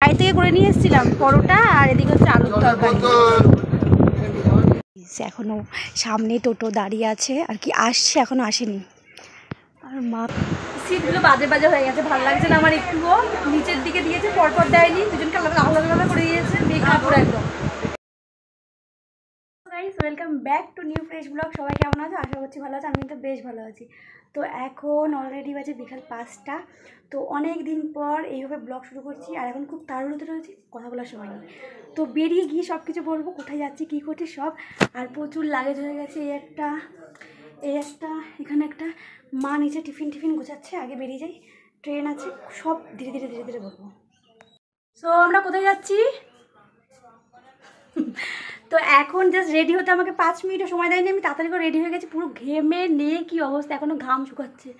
বাড়ি থেকে করে নিয়ে এসেছিলাম পরোটা, আর এদিকে হচ্ছে আলুর তরকারি। এখনো সামনে টোটো দাঁড়িয়ে আছে আর কি, আসছে এখনো আসেনি। আর মা সিটগুলো বাজে বাজে হয়ে গেছে, ভালো লাগছে না আমার একটুও। নিচের দিকে দিয়েছে, পরপর দেয়নি, দুজনকে আলাদা আলাদা আলাদা করে দিয়েছে, বেকার পুরো একদম। Guys, welcome back to new fresh blog. সবাই কেমন আছে? আশা করছি ভালো আছে। আমি তো বেশ ভালো আছি। তো এখন অলরেডি বাজে বিকাল 5টা। তো অনেক দিন পর এইভাবে ব্লগ শুরু করছি, আর এখন খুব তাড়াহুড়োতে রয়েছি, কথা বলার সময় নেই। তো বেরিয়ে গিয়ে সব কিছু বলবো, কোথায় যাচ্ছি, কী করছি সব। আর প্রচুর লাগেজ হয়ে গেছে। এই একটা, এখানে একটা, মা নিচে টিফিন গোছাচ্ছে। আগে বেরিয়ে যাই, ট্রেন আছে, সব ধীরে ধীরে ধীরে ধীরে বলবো। সো আমরা কোথায় যাচ্ছি? তো এখন জাস্ট রেডি হতে আমাকে 5 মিনিটও সময় দেয়নি, আমি তাড়াতাড়ি করে রেডি হয়ে গেছি, পুরো ঘেমে নিয়ে কী অবস্থা, এখনও ঘাম শুকাচ্ছে।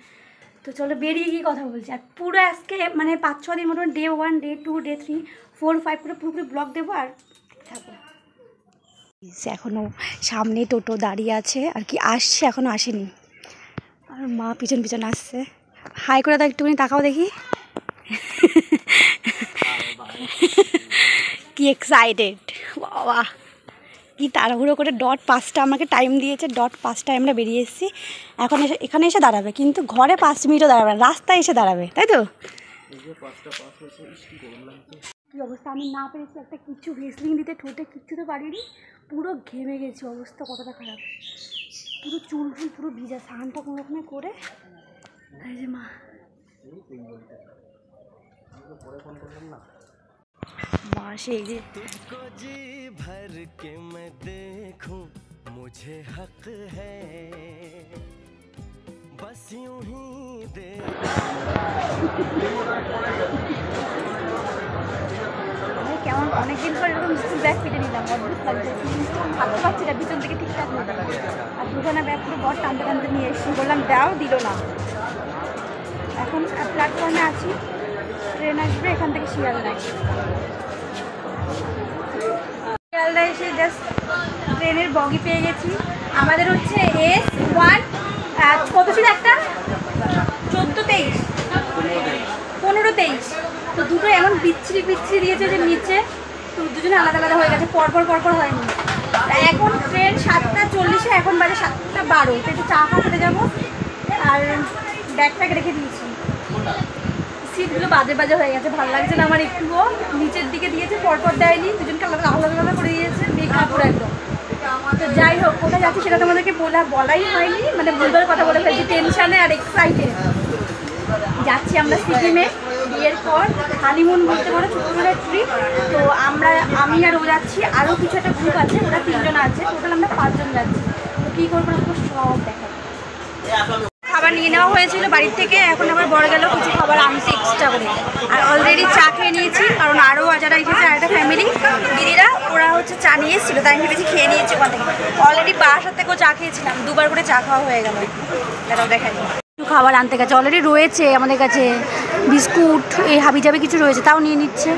তো চলো বেরিয়ে গিয়ে কথা বলছি। আর পুরো আজকে মানে 5-6 দিন মতন ডে 1, ডে 2, ডে 3, 4, 5 করে পুরোপুরি ব্লগ দেবো আর থাকবো। এখনও সামনে টোটো দাঁড়িয়ে আছে আর কি, আসছে এখনও আসেনি। আর মা পিছন পিছন আসছে। হাই করে দাও, একটুখানি তাকাও দেখি। কি এক্সাইটেড বাবা, কি তাড়াহুড়ো করে 5টা আমাকে টাইম দিয়েছে, 5টায় আমরা বেরিয়ে এসেছি। এখন এখানে এসে দাঁড়াবে, কিন্তু ঘরে 5 মিনিটও দাঁড়াবে না, রাস্তায় এসে দাঁড়াবে, তাই তো? কী অবস্থা, আমি না পেরেছি একটা কিছু ভেসলিন দিতে, ঠোঁটে কিচ্ছু তো পারিনি, পুরো ঘেমে গেছি, অবস্থা কতটা খারাপ, পুরো চুল পুরো ভিজা। স্নানটা কোনো রকমে করে এই যে মা সেই যে भर के मैं देखूं मुझे हक है बस यूं ही दे। কেমন অনেকদিন পর এরকম স্কুল ব্যাগ পেটে নিলাম, অদ্ভুত লাগছে, ভাবতে পারছি না পিছন থেকে ঠিকঠাক না। আর দুখানা ব্যাগ পুরো বড় টানতে টানতে নিয়ে এসেছি, বললাম দাও, দিল না। এখন প্ল্যাটফর্মে আছি, ট্রেন আসবে এখান থেকে শিয়ালদায়। শিয়ালদায় এসে জাস্ট ট্রেনের বগি পেয়ে গেছি। আমাদের হচ্ছে S1, কত ছিল একটা, 14-23, 15-23। তো দুটো এমন বিচ্ছিরি দিয়েছে যে নিচে, তো দুজনে আলাদা আলাদা হয়ে গেছে, পরপর হয়নি। এখন ট্রেন 7:40, এখন বাজে 7:12। তো একটু চা খেতে যাবো, আর ব্যাগ রেখে দিয়েছি। সিটগুলো বাজে বাজে হয়ে গেছে, ভালো লাগছে না আমার একটুও। নিচের দিকে দিয়েছে, পরপর দেয়নি, দুজনকে আলাদা আলাদা করে দিয়েছে, বেকার পুরো একদম। তো যাই হোক, কোথায় যাচ্ছি সেটা তোমাদেরকে বলাই হয়নি, মানে ভুলবার কথা বলে ফেলছি, টেনশানে আর এক্সাইটেড। যাচ্ছি আমরা সিকিমে, বিয়ের পর হানিমুন বলতে পারো, ছোটোবেলার ট্রিপ। তো আমি আর ও যাচ্ছি, আরও কিছু একটা গ্রুপ আছে, ওরা 3 জন আছে, টোটাল আমরা 5 জন যাচ্ছি। তো কী করবো না সব দেখাবো। খাবার নিয়ে নেওয়া হয়েছিল বাড়ির থেকে, এখন আবার বড় গেল কিছু খাবার আনতে এক্সট্রা করে। আর অলরেডি চা খেয়ে নিয়েছি, কারণ আরও যারা এসেছে আর একটা ফ্যামিলি দিদিরা, ওরা হচ্ছে চা নিয়ে এসেছিলো, তাই ভেবেছি খেয়ে নিয়েছি ওখান থেকে। অলরেডি বাসার থেকেও চা খেয়েছিলাম, 2বার করে চা খাওয়া হয়ে গেল। এটাও দেখাই একটু খাবার আনতে গেছে, অলরেডি রয়েছে আমাদের কাছে বিস্কুট, এই হাবি জাবি কিছু রয়েছে, তাও নিয়ে নিচ্ছে।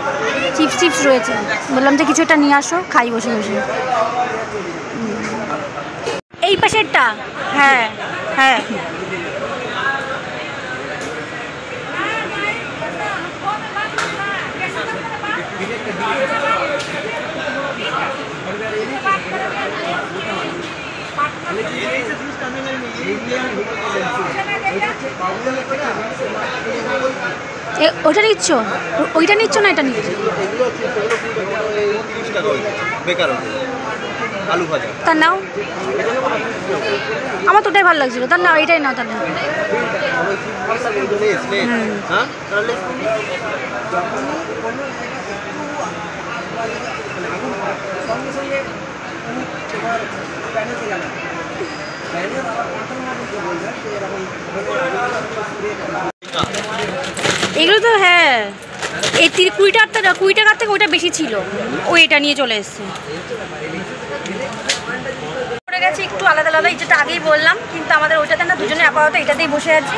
চিপস রয়েছে, বললাম যে কিছু একটা নিয়ে আসো, খাই বসে বসে। এই পাশেরটা, হ্যাঁ হ্যাঁ, ওটা নিচ্ছ, ওইটা নিচ্ছ না এটা নিচ্ছ? তার নাও, আমার তো ওটাই ভালো লাগছিল, তার নাও, এইটাই নাও, তার নাও। এগুলো তো হ্যাঁ, এই 20 টাকার থেকে ওইটা বেশি ছিল, ও এটা নিয়ে চলে এসছে। পড়ে গেছে একটু আলাদা আলাদা, যেটা আগেই বললাম, কিন্তু আমাদের ওইটাতে না, দুজনে আপাতত এটাতেই বসে আছি।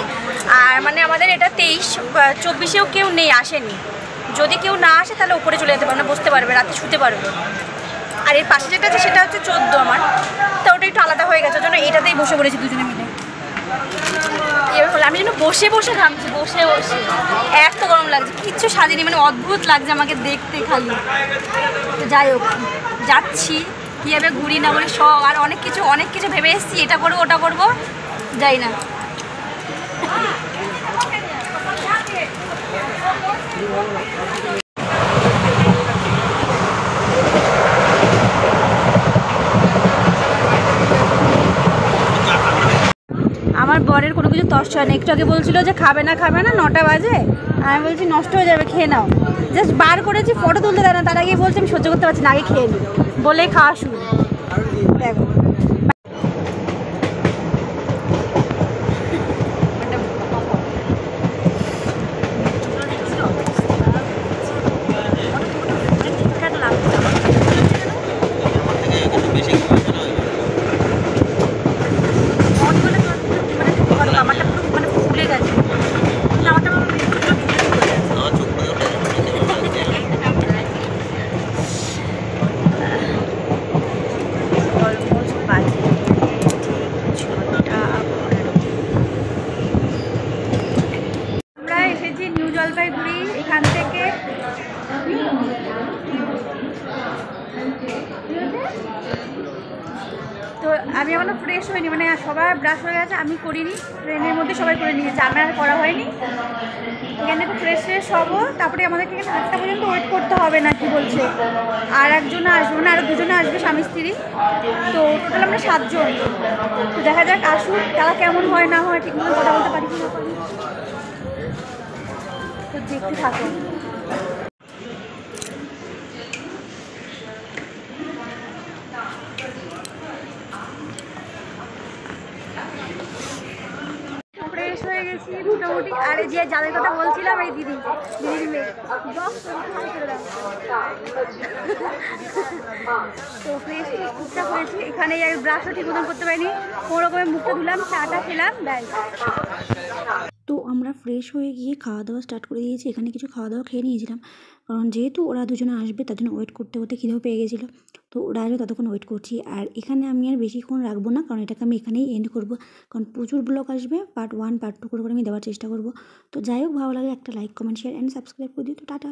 আর মানে আমাদের এটা 23-24-এও কেউ নেই, আসেনি। যদি কেউ না আসে তাহলে উপরে চলে যেতে পারবে, বসতে পারবে, রাতে শুতে পারবে। আর এর পাশে যেটা আছে সেটা হচ্ছে 14 আমার, তো ওটা একটু আলাদা হয়ে গেছে, ওই জন্য এটাতেই বসে পড়েছি দুজনে মিলে। এবার হলো আমি যেন বসে ঘামছি, বসে এত গরম লাগছে, কিচ্ছু সাজিনি, মানে অদ্ভুত লাগছে আমাকে দেখতে খালি। তো যাই হোক, যাচ্ছি কীভাবে ঘুরি না ঘুরি সব, আর অনেক কিছু ভেবে এসেছি, এটা করবো ওটা করবো, যাই না। আমার বরের কোনো কিছু তর্স হয় না, একটু আগে বলছিল যে খাবে না 9টা বাজে, আমি বলছি নষ্ট হয়ে যাবে, খেয়ে নাও। জাস্ট বার করেছি, ফটো তুলতে দেয় না, তার আগেই বলছি আমি সহ্য করতে পারছি না, আগে খেয়ে নিই, বলেই খাওয়া শুরু। দেখো নিউ জলপাইগুড়ি, এখান থেকে তো আমি এখনো ফ্রেশ হইনি, মানে সবার ব্রাশ হয়ে গেছে, আমি করিনি, ট্রেনের মধ্যে সবাই করে নিয়েছে, আমার আর করা হয়নি। এখানে একটু ফ্রেশ হবো, তারপরে আমাদেরকে এখানে 8টা পর্যন্ত ওয়েট করতে হবে না কি বলছে, আর একজন আসবে না, আরও দুজনে আসবে স্বামী স্ত্রী, তো টোটাল আমরা 7 জন। তো দেখা যাক আসুক, তারা কেমন হয় না হয়, ঠিক মতো কথা বলতে পারি কি না পারি, তো দেখতে থাকো। ফ্রেশ হয়ে গেছি মোটামুটি, আর যে যাদের কথা বলছিলাম এই দিদির মেয়ে, তো ফ্রেশ টুকটাক হয়েছি, এখানে ব্রাশও ঠিক মতন করতে পারিনি, কোনো রকমের মুখটা ধুলাম, চাটা খেলাম, ব্যাস। তো আমরা ফ্রেশ হয়ে গিয়ে খাওয়া দাওয়া স্টার্ট করে দিয়েছি। এখানে কিছু খাওয়া দাওয়া খেয়ে নিয়েছিলাম, কারণ যেহেতু ওরা দুজনে আসবে তার জন্য ওয়েট করতে করতে খিদেও পেয়ে গেছিলো। তো ওরা আসবে ততক্ষণ ওয়েট করছি, আর এখানে আমি আর বেশিক্ষণ রাখবো না, কারণ এটাকে আমি এখানেই এন্ড করবো, কারণ প্রচুর ব্লগ আসবে, পার্ট 1 পার্ট 2 করে আমি দেওয়ার চেষ্টা করবো। তো যাই হোক, ভালো লাগে একটা like comment share and subscribe করে দিই। তো টাটা।